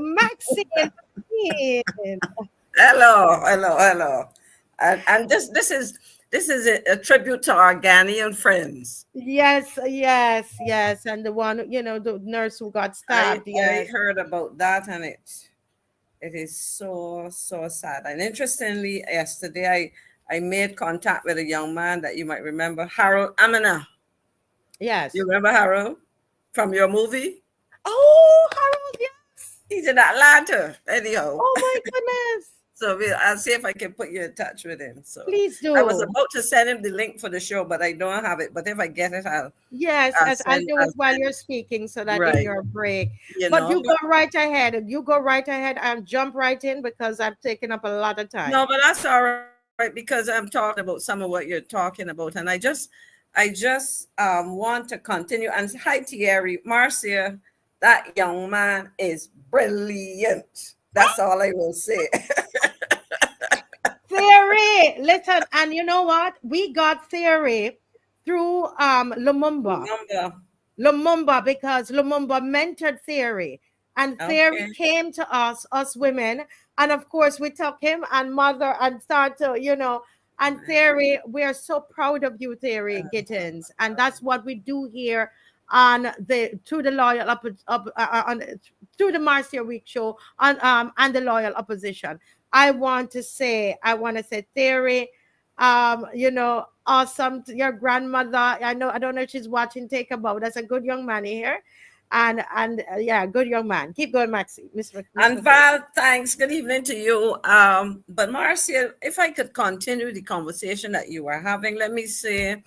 Maxine. Hello. And this is a tribute to our Ghanaian friends. Yes. And the one, the nurse who got I stabbed. I Yes. heard about that, and it is so sad. And interestingly, yesterday I made contact with a young man that you might remember, Harold Amina. You Yes. remember Harold from your movie? Oh, Harold, yes. He's in Atlanta, anyhow. Oh my goodness. So I'll see if I can put you in touch with him. So Please I was do. about to send him the link for the show, but I don't have it. But if I get it, Yes, I'll I'll send do it I'll while send you're it. speaking so that in Right. your break. You But know, you go but right ahead. You go right ahead and jump right in because I've taken up a lot of time. no, but that's all right because I'm talking about some of what you're talking about, and I just want to continue. And hi, Thierry, Marcia, that young man is brilliant. That's all I will say. Theory. Listen, and you know what? We got theory through Lumumba. Remember? Lumumba, because Lumumba mentored Theory. And Theory Okay. came to us women. And of course, we took him and mother and start to, and Theory, we are so proud of you, Theory Gittins. And that's what we do here on the to the loyal on through the Marcia Week show on and the loyal opposition. I want to say Theory, awesome. Your grandmother, I don't know if she's watching. Take a bow. That's a good young man here, and yeah, good young man. Keep going, Maxie, Miss And McClean. Val, thanks. Good evening to you. But Marcia, if I could continue the conversation that you were having, let me say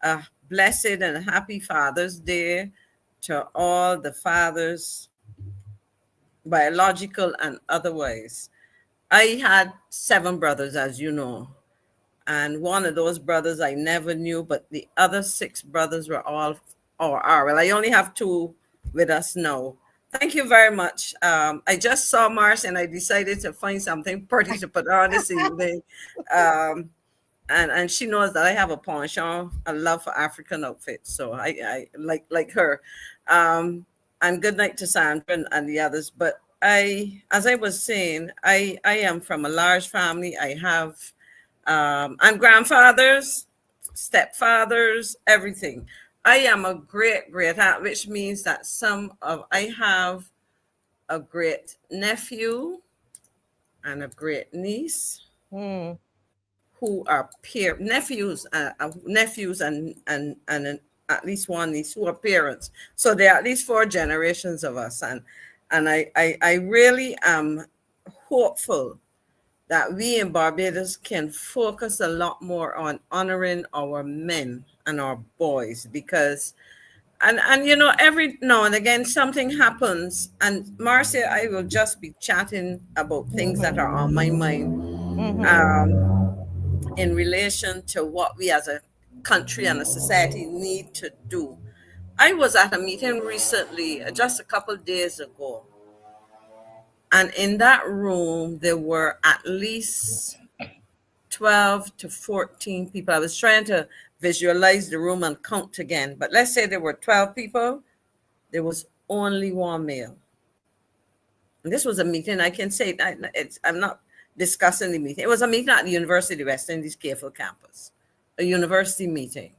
a blessed and happy Father's Day to all the fathers, biological and otherwise. I had seven brothers, as you know, and one of those brothers I never knew, but the other six brothers were all or are. Well, I only have two with us now. Thank you very much. I just saw Mars and I decided to find something pretty to put on this evening. Um, and she knows that I have a penchant, a love for African outfits. So I like her. And good night to Sandra and the others. But as I was saying, I am from a large family. I have I'm grandfathers, stepfathers, everything. I am a great aunt, which means that I have a great nephew and a great niece Hmm. who are nephews and at least one niece who are parents. So there are at least four generations of us, and I really am hopeful that we in Barbados can focus a lot more on honoring our men and our boys because every now and again something happens, and Marcia, I will just be chatting about things that Hmm. are on my mind Hmm. um, in relation to what we as a country and a society need to do. I was at a meeting recently, just a couple of days ago, and in that room there were at least 12 to 14 people. I was trying to visualize the room and count again, but let's say there were 12 people, there was only one male. And this was a meeting, I can say, I'm not discussing the meeting. It was a meeting at the University of West Indies Careful campus, a university meeting.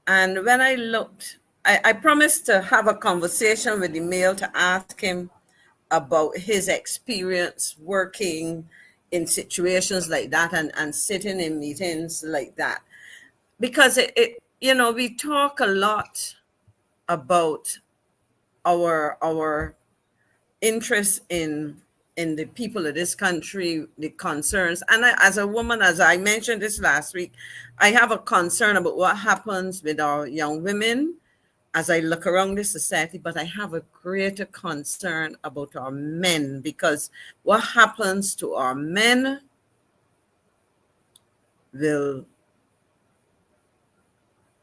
And when I looked, I promised to have a conversation with the male to ask him about his experience working in situations like that and sitting in meetings like that. Because we talk a lot about our interest in the people of this country, the concerns. And as a woman, as I mentioned this last week, I have a concern about what happens with our young women as I look around this society, but I have a greater concern about our men because what happens to our men will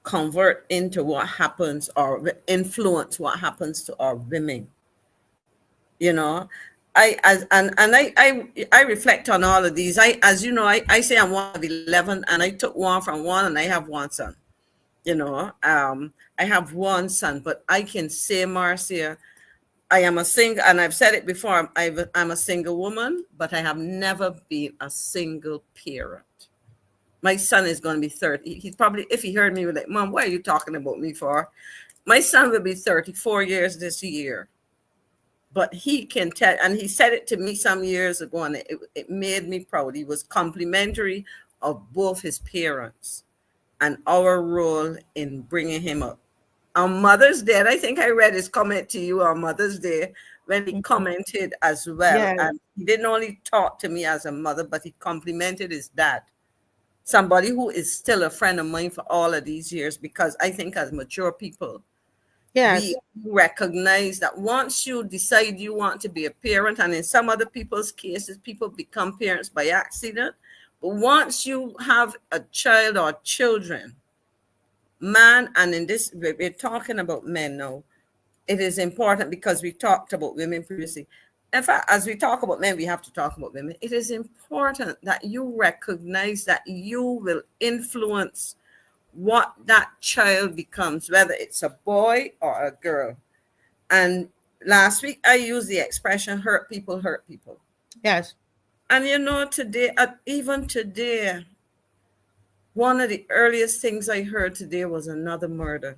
convert into what happens or influence what happens to our women. You know, I as and I reflect on all of these. As you know, I say I'm one of 11, and I took one from one, and I have one son. I have one son, but I can say, Marcia, I am a single, and I've said it before, I'm a single woman, but I have never been a single parent. My son is going to be 30. He's probably, if he heard me, he would like, Mom, what are you talking about me for? My son will be 34 years this year. But he can tell, and he said it to me some years ago, and it made me proud. He was complimentary of both his parents and our role in bringing him up. On Mother's Day, and I think I read his comment to you on Mother's Day when he Mhm. commented as well. Yes, And he didn't only talk to me as a mother, but he complimented his dad, somebody who is still a friend of mine for all of these years, because I think as mature people, we yes, recognize that once you decide you want to be a parent, and in some other people's cases, people become parents by accident. But once you have a child or children, man, and in this, we're talking about men now, it is important because we talked about women previously. In fact, as we talk about men, we have to talk about women. It is important that you recognize that you will influence what that child becomes, whether it's a boy or a girl. And last week I used the expression hurt people hurt people. yes. And today, even today, one of the earliest things I heard today was another murder.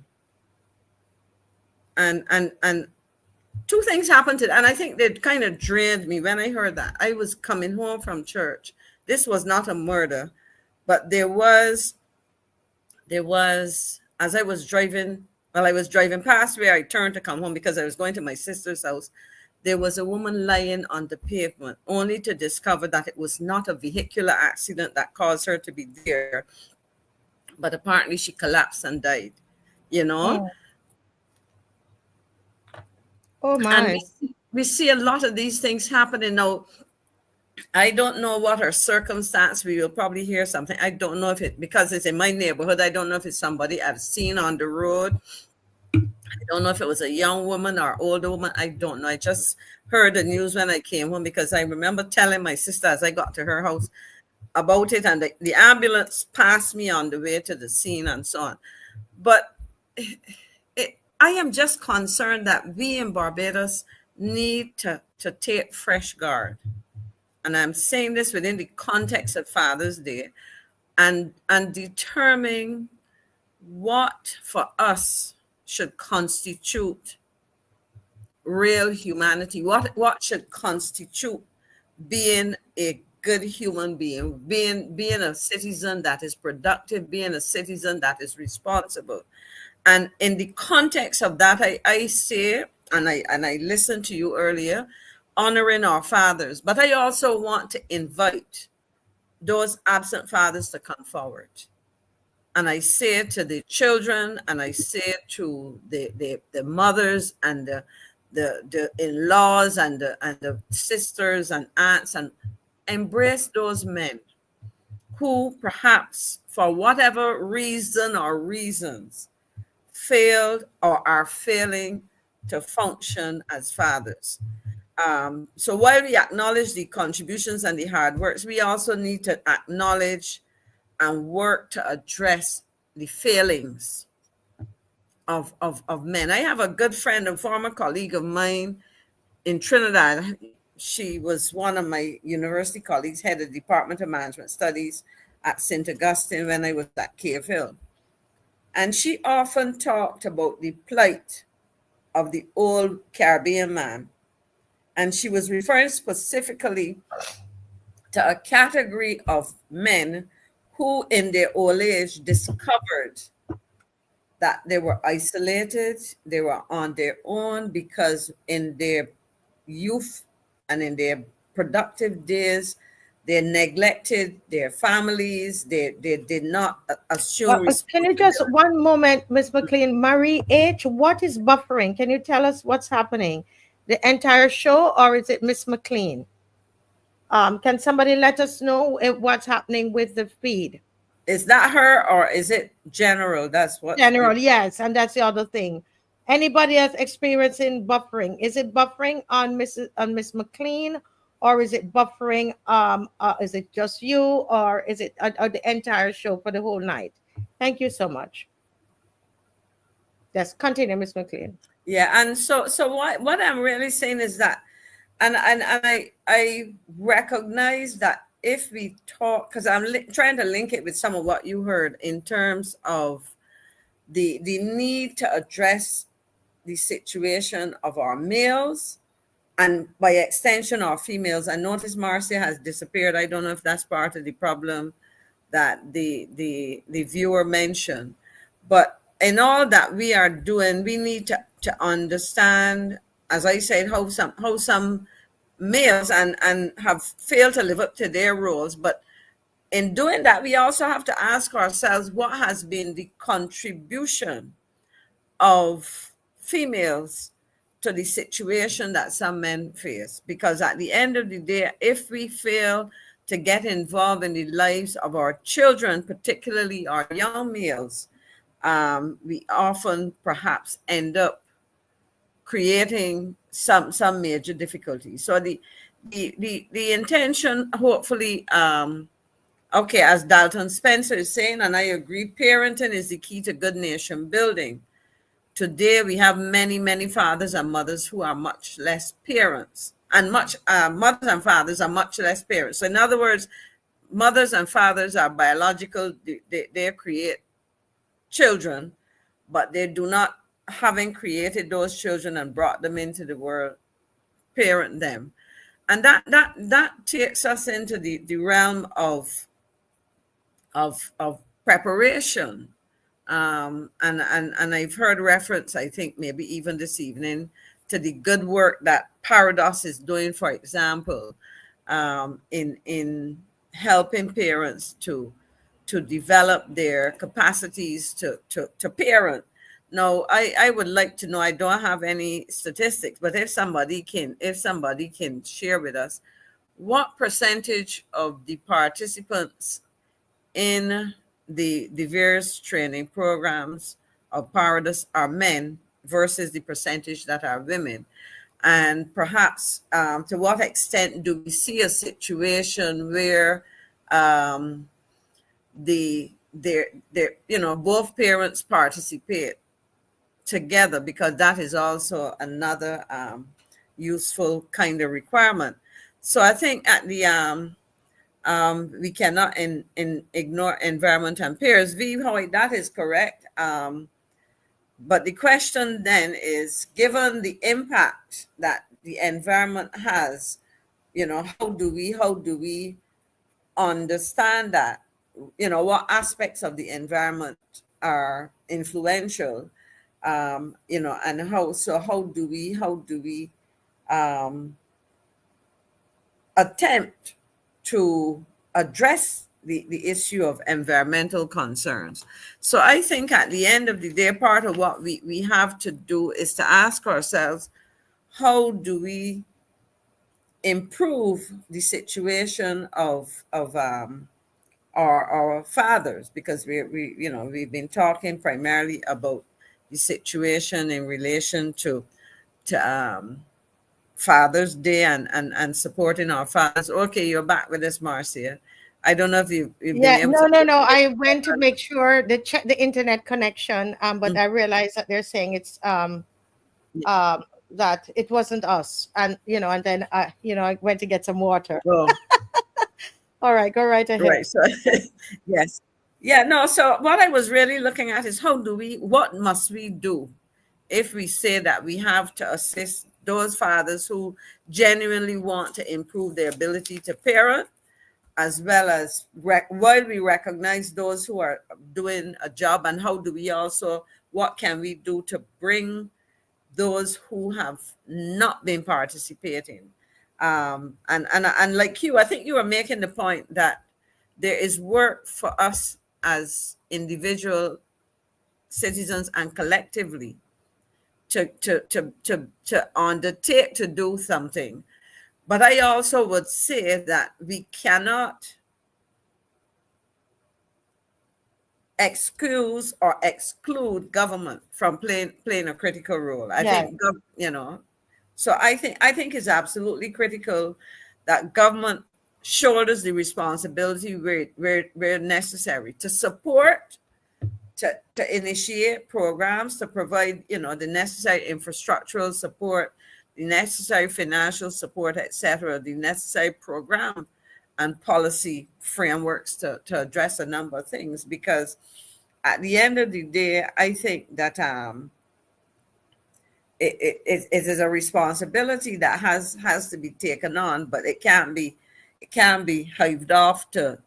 And two things happened today, and I think they kind of drained me when I heard that. I was coming home from church. This was not a murder, but there was as I was driving, well, I was driving past where I turned to come home because I was going to my sister's house. There was a woman lying on the pavement, only to discover that it was not a vehicular accident that caused her to be there, but apparently she collapsed and died, you know? Oh, oh And my. we see a lot of these things happening now. I don't know what her circumstance. We will probably hear something. I don't know if it, because it's in my neighborhood, I don't know if it's somebody I've seen on the road. I don't know if it was a young woman or older woman. I don't know. I just heard the news when I came home because I remember telling my sister as I got to her house about it, and the ambulance passed me on the way to the scene and so on. But I am just concerned that we in Barbados need to take fresh guard. And I'm saying this within the context of Father's Day, and determine what for us should constitute real humanity, what should constitute being a good human being, being a citizen that is productive, being a citizen that is responsible. And in the context of that, I say, and I listened to you earlier, honoring our fathers, but I also want to invite those absent fathers to come forward. And I say it to the children, and I say it to the mothers and the in-laws and the sisters and aunts, and embrace those men who perhaps for whatever reason or reasons failed or are failing to function as fathers. So while we acknowledge the contributions and the hard works, we also need to acknowledge and work to address the failings of men. I have a good friend, a former colleague of mine in Trinidad. She was one of my university colleagues, head of the Department of Management Studies at St. Augustine when I was at Cave Hill. And she often talked about the plight of the old Caribbean man. And she was referring specifically to a category of men who, in their old age, discovered that they were isolated, they were on their own because in their youth and in their productive days, they neglected their families, they did not assume Can you just responsibility. one moment, Miss McClean? Marie H, what is buffering? Can you tell us what's happening? The entire show, or is it Miss McClean? Can somebody let us know what's happening with the feed? Is that her or is it general? That's what you. General, yes, and that's the other thing. Anybody else experiencing buffering? Is it buffering on Miss McClean, or is it buffering? Is it just you, or is it the entire show for the whole night? Thank you so much. Yes, continue, Miss McClean. Yeah, and so what I'm really saying is that, and I recognize that if we talk, because I'm trying to link it with some of what you heard in terms of the need to address the situation of our males and by extension our females. I notice Marcia has disappeared. I don't know if that's part of the problem that the viewer mentioned. But in all that we are doing, we need to understand, as I said, how some males and have failed to live up to their roles. But in doing that, we also have to ask ourselves what has been the contribution of females to the situation that some men face. Because at the end of the day, if we fail to get involved in the lives of our children, particularly our young males, we often perhaps end up creating some major difficulties. So the intention, hopefully, okay, as Dalton Spencer is saying, and I agree, parenting is the key to good nation building. Today, we have many fathers and mothers who are much less parents, and much mothers and fathers are much less parents. So, in other words, mothers and fathers are biological; they create children, but they do not, having created those children and brought them into the world, parent them, and that takes us into the realm of preparation. And I've heard reference, I think maybe even this evening, to the good work that Parados is doing, for example, in helping parents to develop their capacities to parent. Now, I would like to know, I don't have any statistics, but if somebody can share with us what percentage of the participants in the various training programs of Paradise are men versus the percentage that are women. And perhaps to what extent do we see a situation where both parents participate together, because that is also another useful kind of requirement. So I think at the we cannot ignore environment and peers. V, Hoy, that is correct. But the question then is, given the impact that the environment has, how do we understand that? What aspects of the environment are influential? And how do we attempt to address the issue of environmental concerns? So I think at the end of the day, part of what we have to do is to ask ourselves, how do we improve the situation of our fathers? Because we've been talking primarily about the situation in relation to Father's Day and supporting our fathers. Okay, you're back with us, Marcia. I don't know if you've been Yeah, able no, to. no, no. I went to make sure to check the internet connection, but Mm, I realized that they're saying it's that it wasn't us, and and then I went to get some water. oh, All right, go right ahead. right. So, yes. Yeah, no. So, what I was really looking at is what must we do if we say that we have to assist those fathers who genuinely want to improve their ability to parent, as well as while we recognize those who are doing a job, and what can we do to bring those who have not been participating? And like you, I think you were making the point that there is work for us as individual citizens and collectively to undertake to do something. But I also would say that we cannot excuse or exclude government from playing a critical role. I Yeah. think so I think it's absolutely critical that government shoulders the responsibility where necessary to support, to initiate programs to provide, the necessary infrastructural support, the necessary financial support, etc., the necessary program and policy frameworks to address a number of things. Because at the end of the day, I think that it is a responsibility that has to be taken on, but it can't be hived off to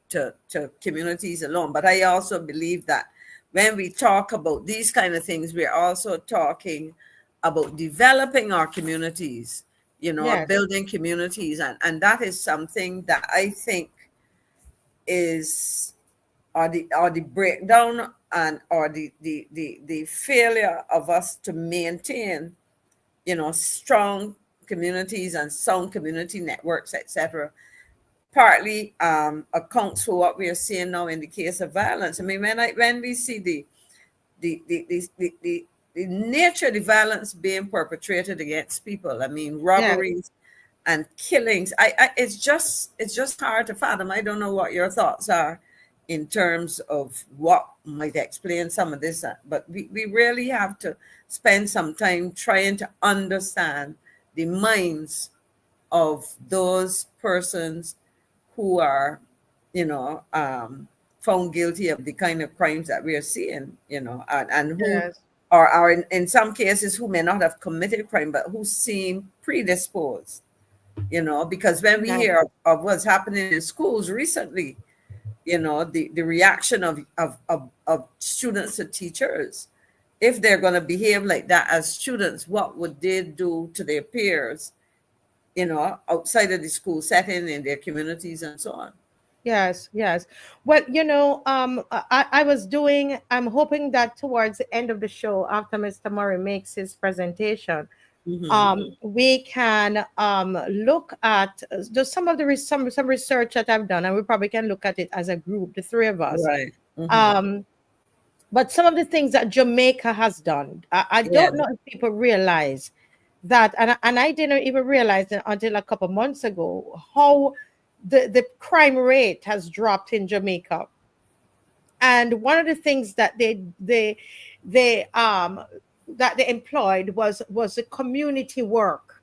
communities alone. But I also believe that when we talk about these kind of things, we're also talking about developing our communities, Yes, building communities, and that is something that I think is or the breakdown and or the failure of us to maintain strong communities and sound community networks, etc., partly accounts for what we are seeing now in the case of violence. I mean, when we see the nature of the violence being perpetrated against people, I mean, yes, robberies and killings, it's just hard to fathom. I don't know what your thoughts are in terms of what might explain some of this, but we really have to spend some time trying to understand the minds of those persons who are, found guilty of the kind of crimes that we are seeing, and who yes, are in some cases who may not have committed crime, but who seem predisposed, because when we yes, hear of what's happening in schools recently, the reaction of students to teachers, if they're going to behave like that as students, what would they do to their peers, outside of the school setting, in their communities and so on. yes, yes. Well, I'm hoping that towards the end of the show, after Mr. Murray makes his presentation, Hmm. we can look at just some of the some research that I've done, and we probably can look at it as a group, the three of us. Right. Hmm. Um, but some of the things that Jamaica has done, I Yeah. don't know if people realize that, and I didn't even realize it until a couple months ago, how the crime rate has dropped in Jamaica. And one of the things that they that they employed was the community work,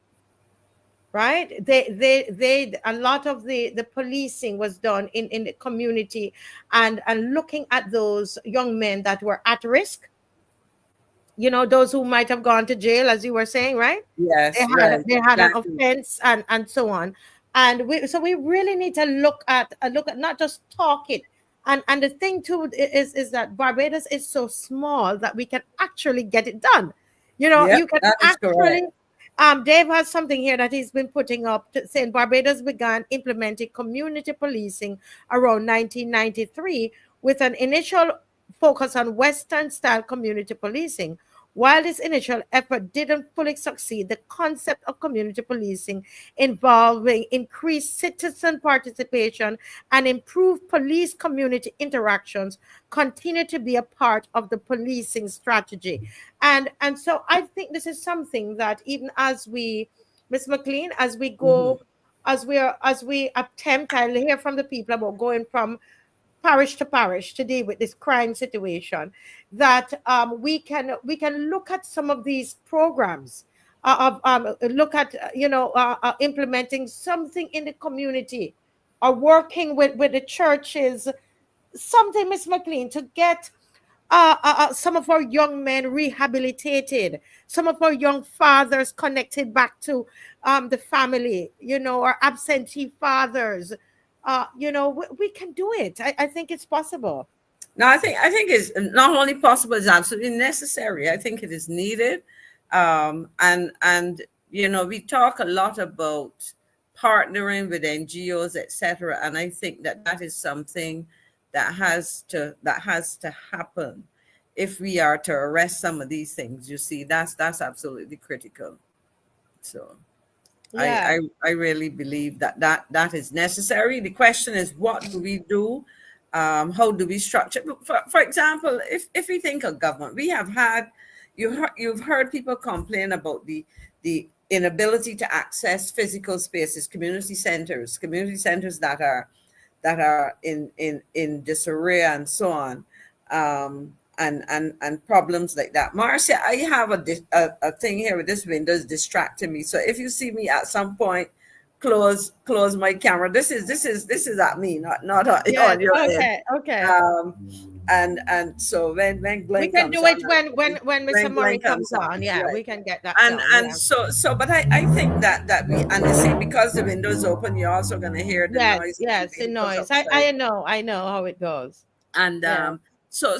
right? They a lot of the policing was done in the community, and looking at those young men that were at risk, those who might have gone to jail, as you were saying, right? they Yes. had Right. they had an Exactly. offense, and so on. And we really need to look at not just talk it. And the thing too is that Barbados is so small that we can actually get it done. Yep. You can That is correct. actually. Dave has something here that he's been putting up, saying Barbados began implementing community policing around 1993 with an initial focus on Western style community policing. While this initial effort didn't fully succeed, the concept of community policing involving increased citizen participation and improved police community interactions continue to be a part of the policing strategy. And so I think this is something that, even as we, Miss McClean, as we Hmm. go, as we attempt, I'll hear from the people about going from parish to parish to deal with this crime situation, that we can look at some of these programs, look at implementing something in the community, or working with the churches, something, Miss McLean, to get some of our young men rehabilitated, some of our young fathers connected back to the family, or absentee fathers. We can do it. I think it's possible. No, I think it's not only possible, it's absolutely necessary. I think it is needed. And we talk a lot about partnering with NGOs, etc. And I think that is something that has to happen if we are to arrest some of these things. You see, that's absolutely critical. So I, Yeah. I I really believe that is necessary. The question is, what do we do? How do we structure? For example, if we think of government, we have had you've heard people complain about the inability to access physical spaces, community centers that are in disarray and so on. and problems like that. Marcia, I have a thing here with this window is distracting me. So if you see me at some point close my camera, this is at me, not Yes. on your end. Okay. Okay. Um, and so when We Glenn can comes do on, it when Mr. when Glenn Murray comes comes on, on. Yeah, right? we can get that done. And Yeah. so but I think that we, and you see, because the window is open, you're also going to hear the Yes. noise of the Yes. The vehicles noise. outside. I know how it goes. And Yeah. so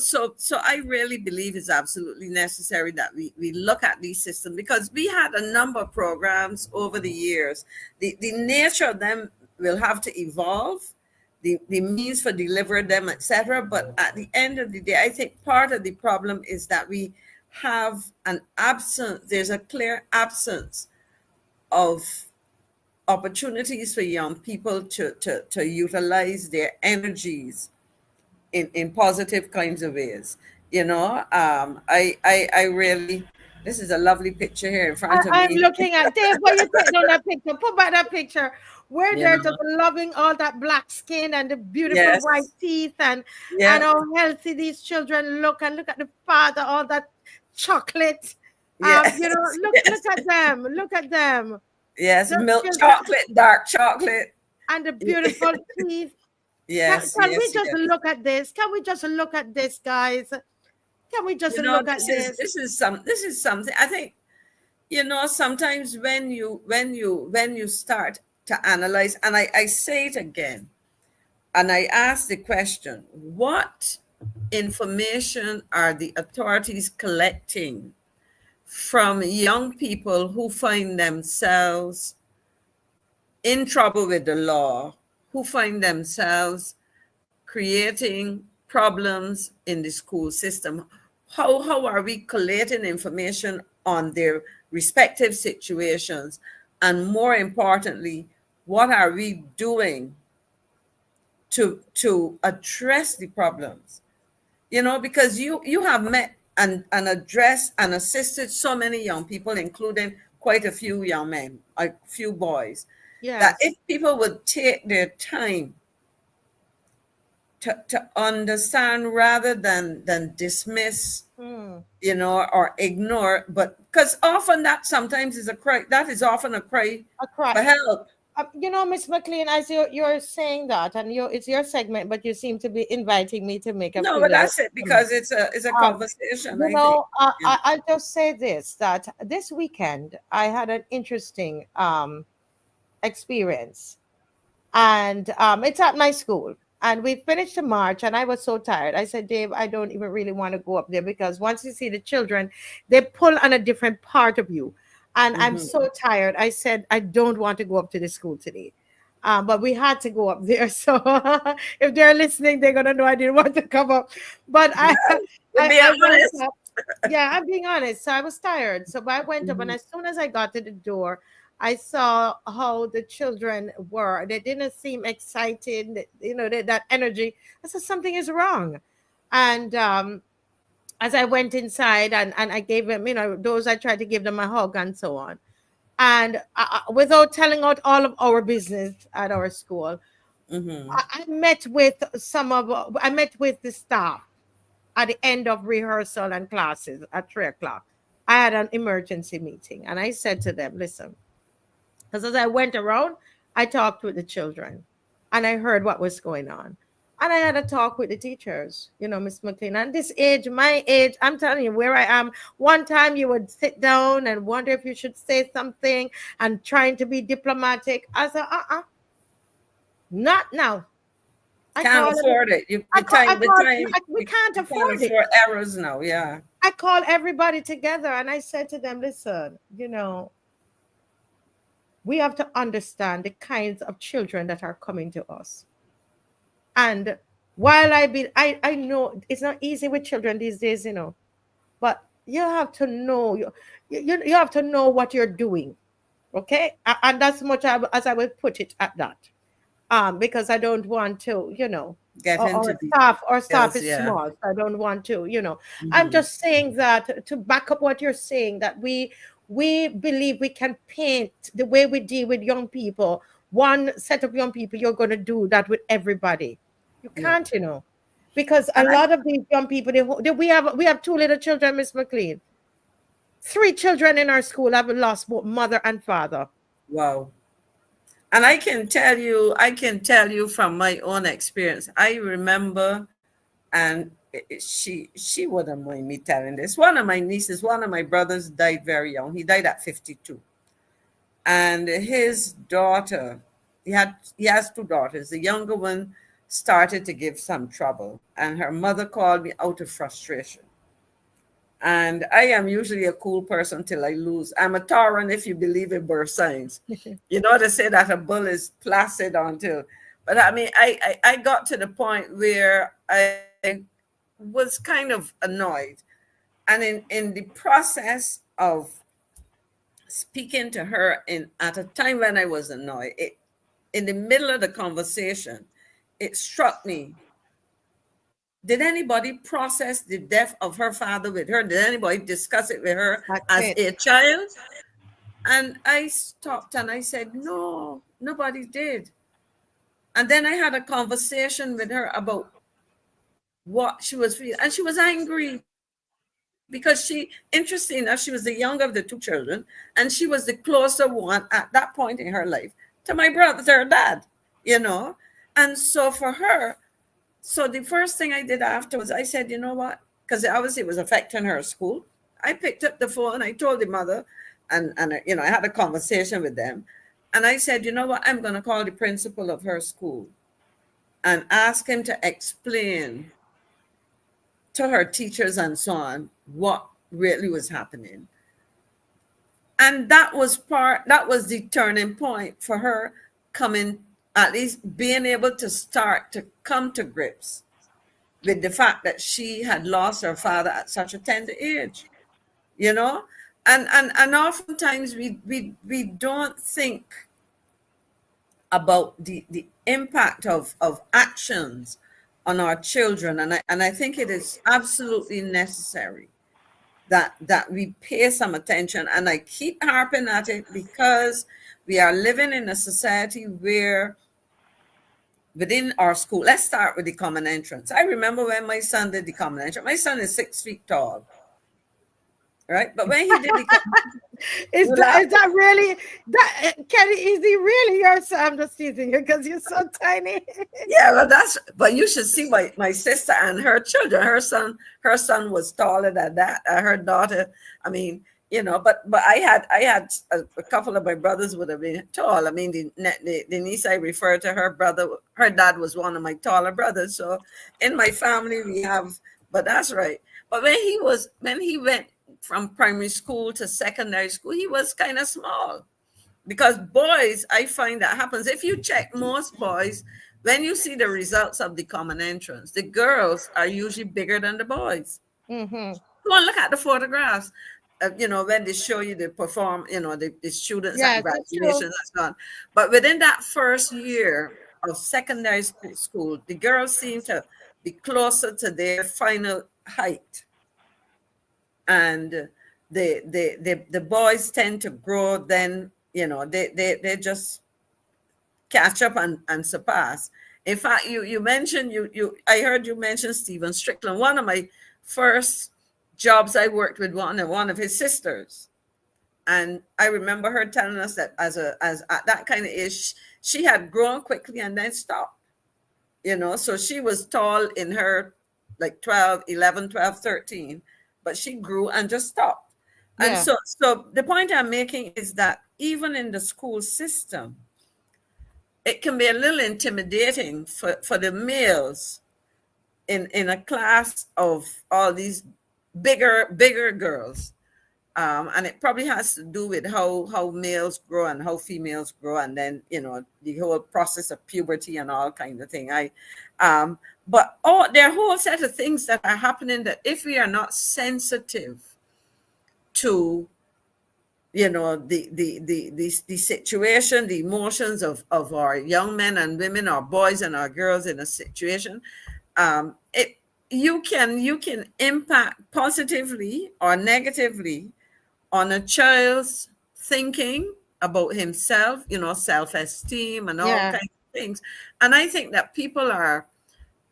I really believe it's absolutely necessary that we look at these systems, because we had a number of programs over the years. The nature of them will have to evolve, the means for delivering them, etc. But at the end of the day, I think part of the problem is that we have an absence, there's a clear absence of opportunities for young people to utilize their energies in positive kinds of ways. I really, this is a lovely picture here in front of I'm me. looking at Dave. What you take down that picture? Put back that picture where You they're know, just loving all that black skin and the beautiful white yes, teeth and yeah, how healthy these children look. And look at the father, all that chocolate. yes, Look yes, at them. Look at them. yes, The milk children chocolate, dark chocolate. and the beautiful teeth. Yes, Can we yes, just yes. look at this? Can we just look at this, guys? Can we just look at this? This is something I think, sometimes when you start to analyze, and I say it again, and I ask the question, what information are the authorities collecting from young people who find themselves in trouble with the law, who find themselves creating problems in the school system? How are we collating information on their respective situations? And more importantly, what are we doing to address the problems? Because you have met and addressed and assisted so many young people, including quite a few young men, a few boys, that Yes. if people would take their time to understand rather than dismiss, Hmm. or ignore, but because often that sometimes is a cry, that is often a cry A cry. for help. Miss McClean, as you're saying that, and it's your segment, but you seem to be inviting me to make a No, few but little that's it, because comments. it's a Um, conversation, I think. I'll just say this, that this weekend I had an interesting experience, and it's at my school. And we finished the march, and I was so tired. I said, Dave, I don't even really want to go up there because once you see the children, they pull on a different part of you. And I'm Mhm. so tired. I said, I don't want to go up to the school today. But we had to go up there. So if they're listening, they're gonna know I didn't want to come up. But I To be I went honest. up. Yeah, I'm being honest. So I was tired. So I went up, and Mhm. as soon as I got to the door, I saw how the children were. They didn't seem excited, that energy. I said, something is wrong. And as I went inside and I gave them, those I tried to give them a hug and so on. And without telling out all of our business at our school, Mhm. I met with the staff at the end of rehearsal and classes at 3 o'clock. I had an emergency meeting and I said to them, listen, because as I went around, I talked with the children and I heard what was going on. And I had a talk with the teachers, Miss McClean. And this age, my age, I'm telling you where I am. One time you would sit down and wonder if you should say something and trying to be diplomatic. I said, not now. I Can't call every, afford it. You I the call, I time the call, time we can't you can't afford it. afford errors now. Yeah. I called everybody together and I said to them, listen, we have to understand the kinds of children that are coming to us. And while I know it's not easy with children these days, but you have to know you have to know what you're doing, okay? And that's much as I will put it at that. Because I don't want to, Get into our staff details. is Yeah. small. So I don't want to, I'm Mhm. just saying that to back up what you're saying, that we believe we can paint the way we deal with young people. One set of young people, you're going to do that with everybody. You Yeah. can't. because a And I lot of these young people, we have two little children, Miss McLean. Three children in our school have lost both mother and father. wow. And I can tell you from my own experience. I remember, and she wouldn't mind me telling this. One of my nieces, one of my brothers died very young. He died at 52. And his daughter, he has two daughters. The younger one started to give some trouble, and her mother called me out of frustration. And I am usually a cool person till I lose. I'm a Tauran if you believe in birth signs. You know, they say that a bull is placid until, but I mean, I got to the point where I was kind of annoyed. And in the process of speaking to her at a time when I was annoyed, in the middle of the conversation, it struck me. Did anybody process the death of her father with her? Did anybody discuss it with her That's as it. a child? And I stopped and I said, no, nobody did. And then I had a conversation with her about what she was feeling. And she was angry because interesting enough, she was the younger of the two children, and she was the closer one at that point in her life to my brother, to her dad, you know? And so for her, so the first thing I did afterwards, I said, you know what? Because obviously it was affecting her school. I picked up the phone, I told the mother, and I had a conversation with them. And I said, you know what? I'm going to call the principal of her school and ask him to explain to her teachers and so on what really was happening. And that was the turning point for her coming, at least being able to start to come to grips with the fact that she had lost her father at such a tender age, you know. And oftentimes we don't think about the impact of actions on our children, and I think it is absolutely necessary that we pay some attention. And I keep harping at it because we are living in a society where within our school, let's start with the common entrance. I remember when my son did the common entrance. My son is 6 feet tall, right? But when he did the common entrance, Is you that laugh. is that really that Kenny? Is he really your son? I'm just teasing you because you're so tiny. Yeah, well, but you should see my sister and her children. Her son was taller than that. Her daughter, I mean, but I had a couple of my brothers would have been tall. I mean, the niece I referred to, her brother, her dad was one of my taller brothers. So in my family we have, but that's right. But when he went from primary school to secondary school, he was kind of small, because boys, I find that happens. If you check most boys, when you see the results of the common entrance, the girls are usually bigger than the boys. Mm-hmm. Go and look at the photographs. When they show you the perform, the students at Yes, it's graduation true. and so on. But within that first year of secondary school, the girls seem to be closer to their final height, and the boys tend to grow. Then they just catch up and surpass. In fact, you mentioned, you I heard you mention Stephen Strickland. One of my first jobs, I worked with one of his sisters, and I remember her telling us that as at that kind of age, she had grown quickly and then stopped. So she was tall in her, like 12, 11, 12, 13, but she grew and just stopped. And Yeah. so the point I'm making is that even in the school system, it can be a little intimidating for the males in a class of all these bigger girls. And it probably has to do with how males grow and how females grow, and then the whole process of puberty and all kind of thing. But there are a whole set of things that are happening that, if we are not sensitive to the situation, the emotions of our young men and women, our boys and our girls in a situation, it you can impact positively or negatively on a child's thinking about himself, self-esteem and all Yeah. kinds of things. And I think that people are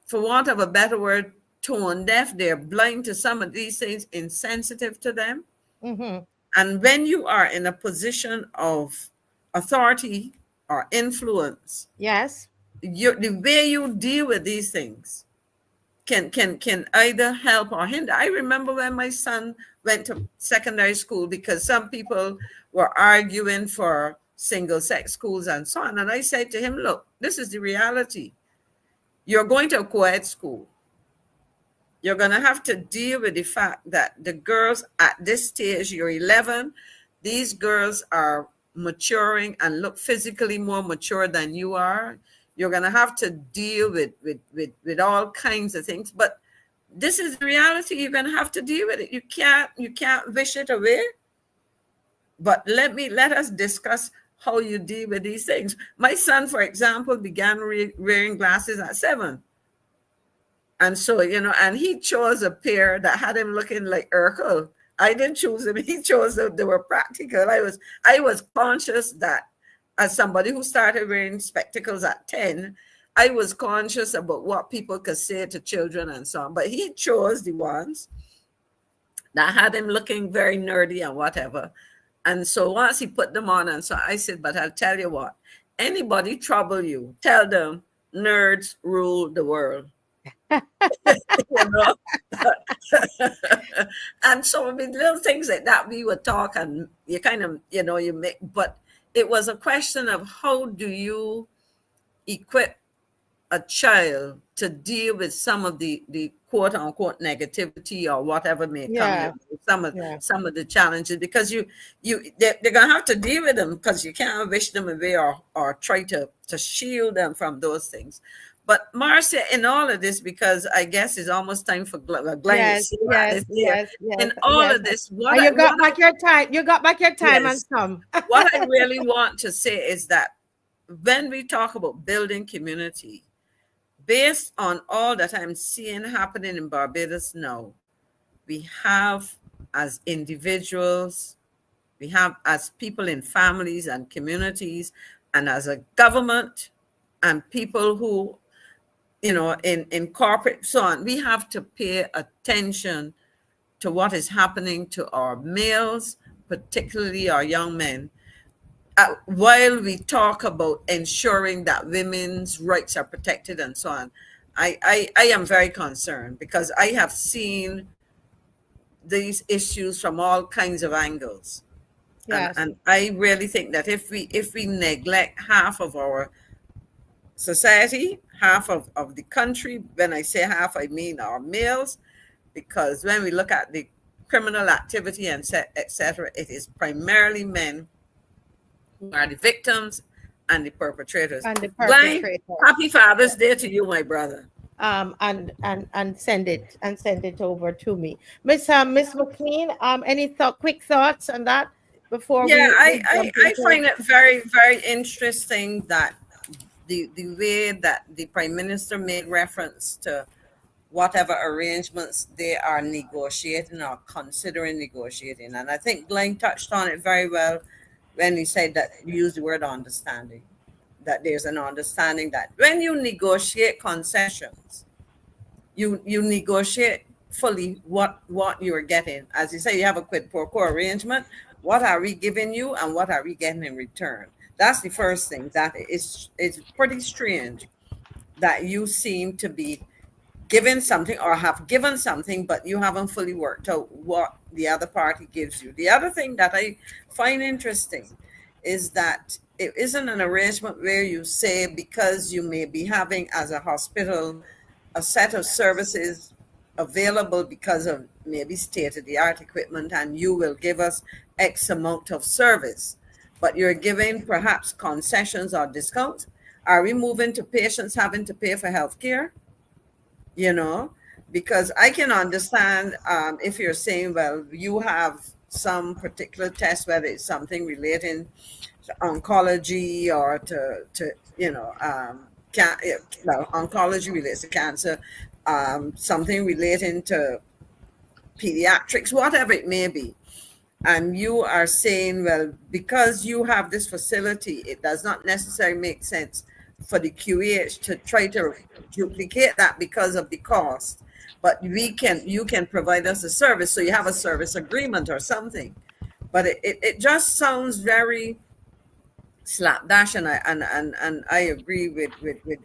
for want of a better word, tone deaf. They're blind to some of these things, insensitive to them. Mm-hmm. And when you are in a position of authority or influence, Yes. the way you deal with these things can either help or hinder. I remember when my son went to secondary school, because some people were arguing for single sex schools and so on. And I said to him, look, this is the reality. You're going to a co-ed school. You're going to have to deal with the fact that the girls at this stage, you're 11, these girls are maturing and look physically more mature than you are. You're going to have to deal with all kinds of things. But this is the reality. You're going to have to deal with it. You can't wish it away. But let us discuss how you deal with these things. My son, for example, began wearing glasses at 7. And so, and he chose a pair that had him looking like Urkel. I didn't choose them. He chose them. They were practical. I was conscious that as somebody who started wearing spectacles at 10, I was conscious about what people could say to children and so on. But he chose the ones that had him looking very nerdy and whatever. And so once he put them on, and so I said, but I'll tell you what, anybody trouble you, tell them nerds rule the world. You know? And so, I mean, little things like that, we would talk, and you kind of, you make, but it was a question of how do you equip a child to deal with some of the quote unquote negativity or whatever may Yeah. come, some of the challenges, because they're gonna have to deal with them, because you can't wish them away or try to shield them from those things. But Marcia, in all of this, because I guess it's almost time for Glenn. Yes. In all of this, you got back your time. You got back your time and some. What I really want to say is that when we talk about building community, based on all that I'm seeing happening in Barbados now, we have as individuals, we have as people in families and communities, and as a government and people who, in corporate, so on, we have to pay attention to what is happening to our males, particularly our young men. While we talk about ensuring that women's rights are protected and so on, I am very concerned, because I have seen these issues from all kinds of angles. Yes. And I really think that if we neglect half of our society, half of the country, when I say half, I mean our males, because when we look at the criminal activity and etc., it is primarily men who are the victims and the perpetrators. Glenn, happy Father's Day to you, my brother. And send it over to me, Miss McClean. Any quick thoughts on that before I find it very, very interesting that the way that the Prime Minister made reference to whatever arrangements they are negotiating or considering negotiating. And I think Glenn touched on it very well when he said that, use the word understanding, that there's an understanding that when you negotiate concessions, you negotiate fully what you're getting. As you say, you have a quid pro quo arrangement. What are we giving you and what are we getting in return? That's the first thing. That it's pretty strange that you seem to be given something or have given something, but you haven't fully worked out what the other party gives you. The other thing that I find interesting is that it isn't an arrangement where you say, because you may be having as a hospital a set of services available because of maybe state-of-the-art equipment, and you will give us X amount of service, but you're giving perhaps concessions or discounts. Are we moving to patients having to pay for healthcare? Because I can understand if you're saying, well, you have some particular test, whether it's something relating to oncology or to oncology relates to cancer, something relating to pediatrics, whatever it may be. And you are saying, well, because you have this facility, it does not necessarily make sense for the QH to try to duplicate that because of the cost. But you can provide us a service, so you have a service agreement or something. But it just sounds very slapdash, and I agree with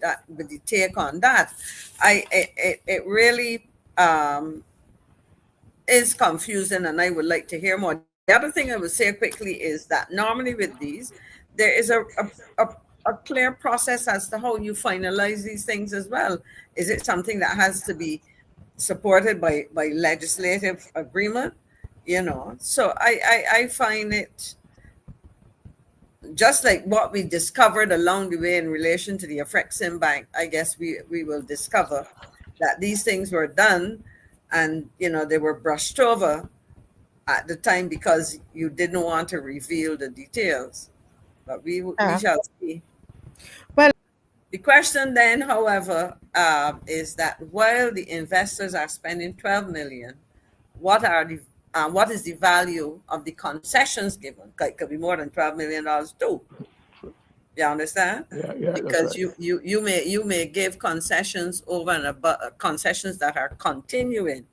that, with the take on that. It really is confusing, and I would like to hear more. The other thing I would say quickly is that normally with these, there is a clear process as to how you finalize these things as well. Is it something that has to be supported by legislative agreement? So I find it just like what we discovered along the way in relation to the Afrexim Bank. I guess we will discover that these things were done, and they were brushed over at the time because you didn't want to reveal the details. But we shall see. Well, the question then, however, is that while the investors are spending 12 million, what is the value of the concessions given? It could be more than $12 million too. You understand? Yeah, because right. you may give concessions over and above, concessions that are continuing.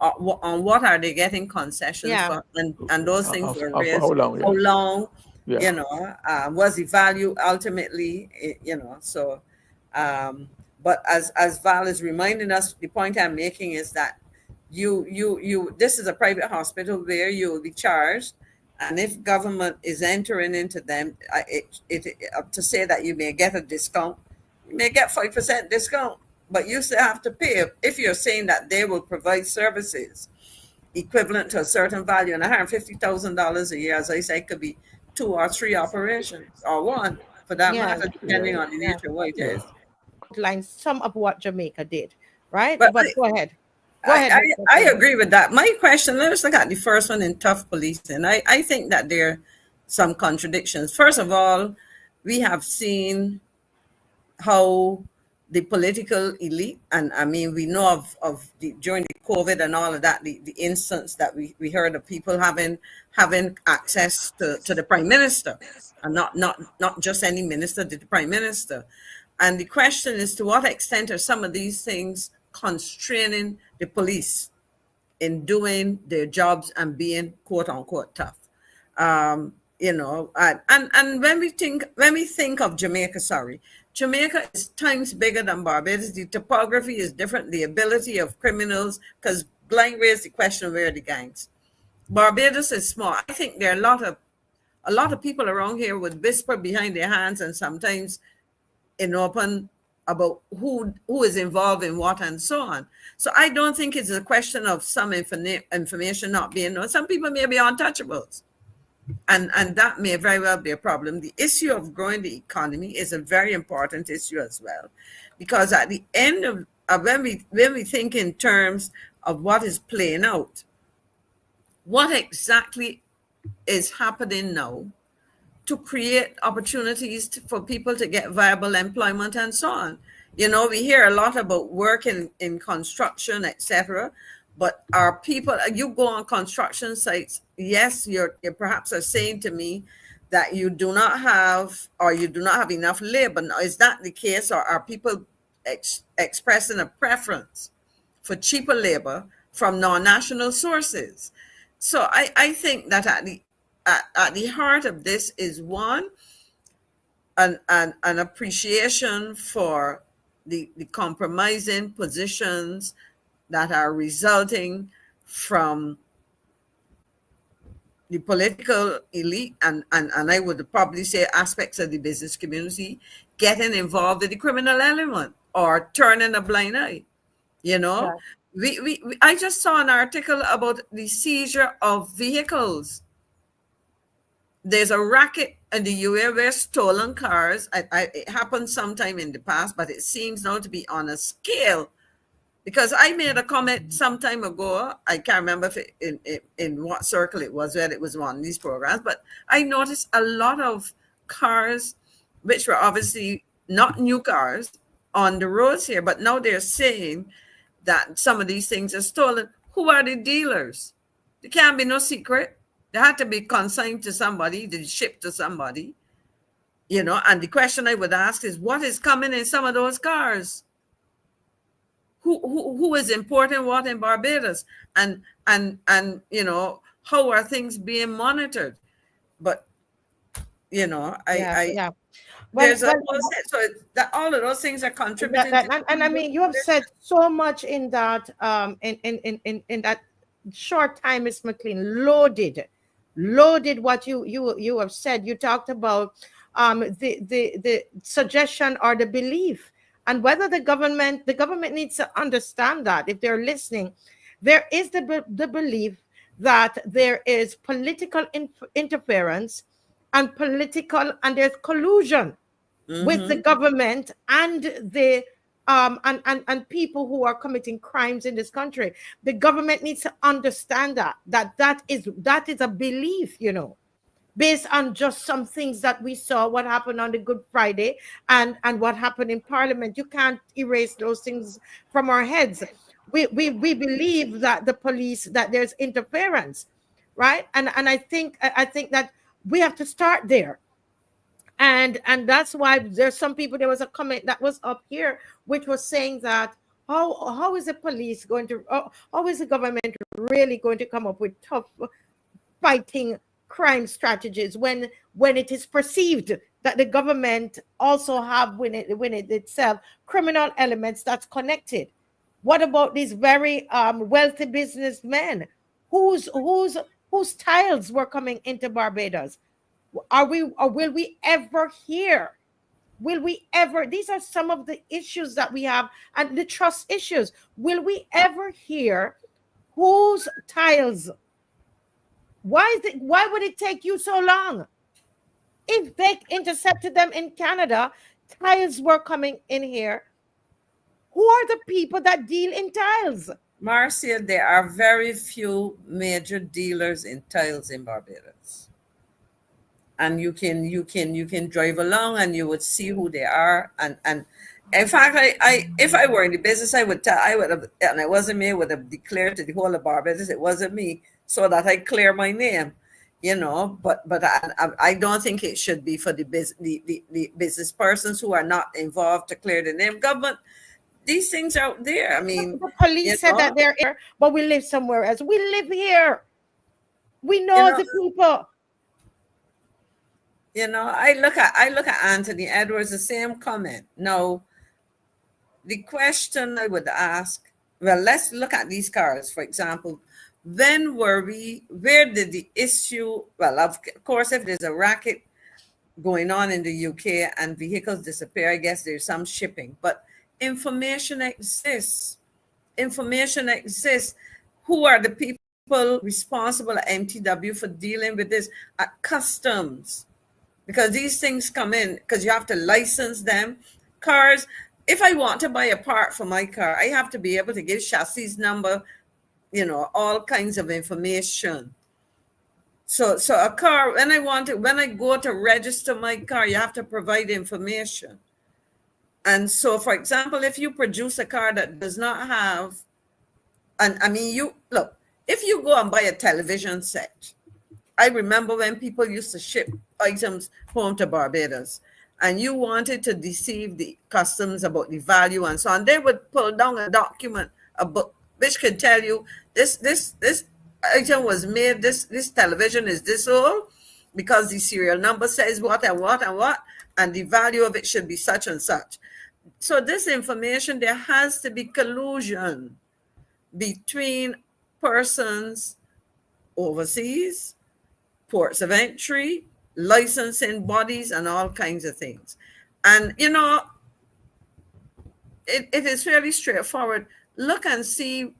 On what are they getting concessions for? And those things were raised. How long? How long? Yeah. Was the value ultimately? So. But as Val is reminding us, the point I'm making is that this is a private hospital where you will be charged. And if government is entering into them, to say that you may get a discount, you may get 5% discount, but you still have to pay. If you're saying that they will provide services equivalent to a certain value, and $150,000 a year, as I say, could be 2 or 3 operations, or 1 for that matter, depending on the nature of what it is. Outline some of what Jamaica did, right? But Go ahead. I agree with that. My question, let's look at the first one in tough policing. I think that there are some contradictions. First of all, we have seen how the political elite, and I mean, we know of during the COVID and all of that, the instance that we heard of people having access to the prime minister, and not just any minister, the prime minister. And the question is, to what extent are some of these things constraining the police in doing their jobs and being quote unquote tough? And when we think of Jamaica, Jamaica is times bigger than Barbados. The topography is different. The ability of criminals, because Glenn raised the question, where are the gangs? Barbados is small. I think there are a lot of people around here would whisper behind their hands and sometimes in open about who is involved in what and so on. So I don't think it's a question of some information not being known. Some people may be untouchables, and that may very well be a problem. The issue of growing the economy is a very important issue as well, because at the end of when we think in terms of what is playing out, what exactly is happening now to create opportunities for people to get viable employment and so on. We hear a lot about work in construction, etc. But are people, you go on construction sites, yes, you perhaps are saying to me that you do not have enough labor. Now, is that the case, or are people expressing a preference for cheaper labor from non-national sources? So I think that at the heart of this is one, an appreciation for the compromising positions that are resulting from the political elite and I would probably say aspects of the business community getting involved in the criminal element or turning a blind eye. Yeah. I just saw an article about the seizure of vehicles. There's a racket in the UAE where stolen cars, it happened sometime in the past, but it seems now to be on a scale. Because I made a comment some time ago, I can't remember if in what circle it was, where it was on these programs, but I noticed a lot of cars, which were obviously not new cars, on the roads here, but now they're saying that some of these things are stolen. Who are the dealers? There can't be no secret. They had to be consigned to somebody, they shipped to somebody. And the question I would ask is, what is coming in some of those cars? Who is importing what in Barbados? And how are things being monitored? But Yeah, I yeah. Well, there's a well, whole set. So that all of those things are that, contributing that, to and I mean, you have said so much in that in that short time, Miss McClean, loaded what you have said. You talked about the suggestion or the belief, and whether the government needs to understand that if they're listening, there is the belief that there is political interference and political, and there's collusion with the Mhm. government and the and people who are committing crimes in this country. The government needs to understand that is a belief, based on just some things that we saw, what happened on the Good Friday and what happened in Parliament. You can't erase those things from our heads. We believe that the police, that there's interference, right? And I think that we have to start there. And that's why there's some people, there was a comment that was up here which was saying that how is the police going to, how is the government really going to come up with tough fighting crime strategies when it is perceived that the government also have, when it itself, criminal elements that's connected. What about these very wealthy businessmen whose tiles were coming into Barbados? Are we, or will we ever hear, will we ever, these are some of the issues that we have, and the trust issues. Will we ever hear whose tiles, why would it take you so long? If they intercepted them in Canada, tiles were coming in here. Who are the people that deal in tiles? Marcia, there are very few major dealers in tiles in Barbados. And you can drive along and you would see who they are. And in fact, I if I were in the business, I would have, and it wasn't me, I would have declared to the whole of Barbados it wasn't me, so that I clear my name. But I don't think it should be for the business persons who are not involved to clear the name. Government, these things are out there. I mean, The you police said know, that they're here, but we live somewhere else. We live here. We you know know, the people. I look at Anthony Edwards, the same comment. No, the question I would ask, well, let's look at these cars, for example. Where did the issue, well, of course, if there's a racket going on in the UK and vehicles disappear, I guess there's some shipping, but information exists. Information exists. Who are the people responsible at MTW for dealing with this? At customs, because these things come in because you have to license them. Cars, if I want to buy a part for my car, I have to be able to give chassis number, all kinds of information. So a car, when I go to register my car, you have to provide information. And so, for example, if you produce a car that does not have, and I mean, you look, if you go and buy a television set, I remember when people used to ship items home to Barbados, and you wanted to deceive the customs about the value and so on, they would pull down a document, a book, which could tell you this item was made, this television is this old because the serial number says what and what and what, and the value of it should be such and such. So this information, there has to be collusion between persons overseas, ports of entry, licensing bodies, and all kinds of things. And it is fairly straightforward. Look and see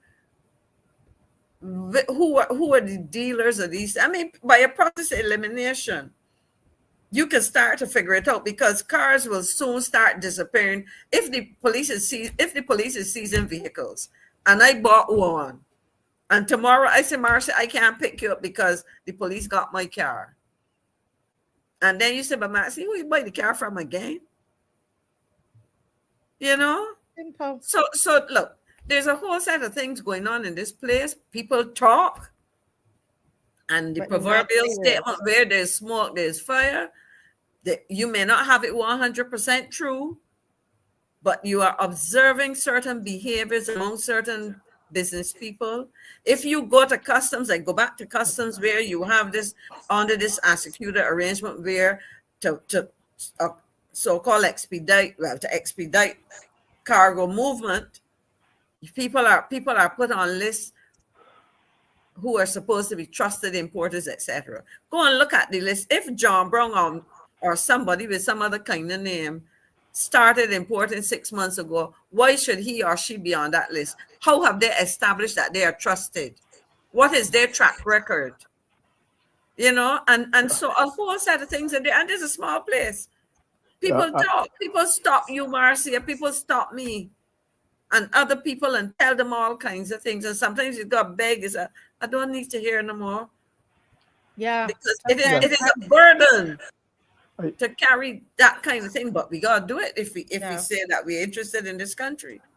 who are the dealers of these. I mean, by a process of elimination, you can start to figure it out, because cars will soon start disappearing if the police is seizing vehicles. And I bought one, and tomorrow I say, Marcia, I can't pick you up because the police got my car. And then you say, but Maxine, who you buy the car from again? You know? Simple. So look, there's a whole set of things going on in this place. People talk, and the But not proverbial serious. statement, where there's smoke, there's fire. You may not have it 100% true, but you are observing certain behaviors among certain business people. If you go to customs, like go back to customs where you have this under this executed arrangement where to uh, so-called to expedite cargo movement, people are put on lists who are supposed to be trusted importers, etc. Go and look at the list. If John Brown or somebody with some other kind of name started importing 6 months ago, why should he or she be on that list? How have they established that they are trusted? What is their track record? And so a whole set of things in there. And there's a small place. People talk. People stop you, Marcia. People stop me and other people and tell them all kinds of things. And sometimes you got beg is I don't need to hear no more. Yeah. Because it is a burden to carry that kind of thing, but we gotta do it if we say that we're interested in this country.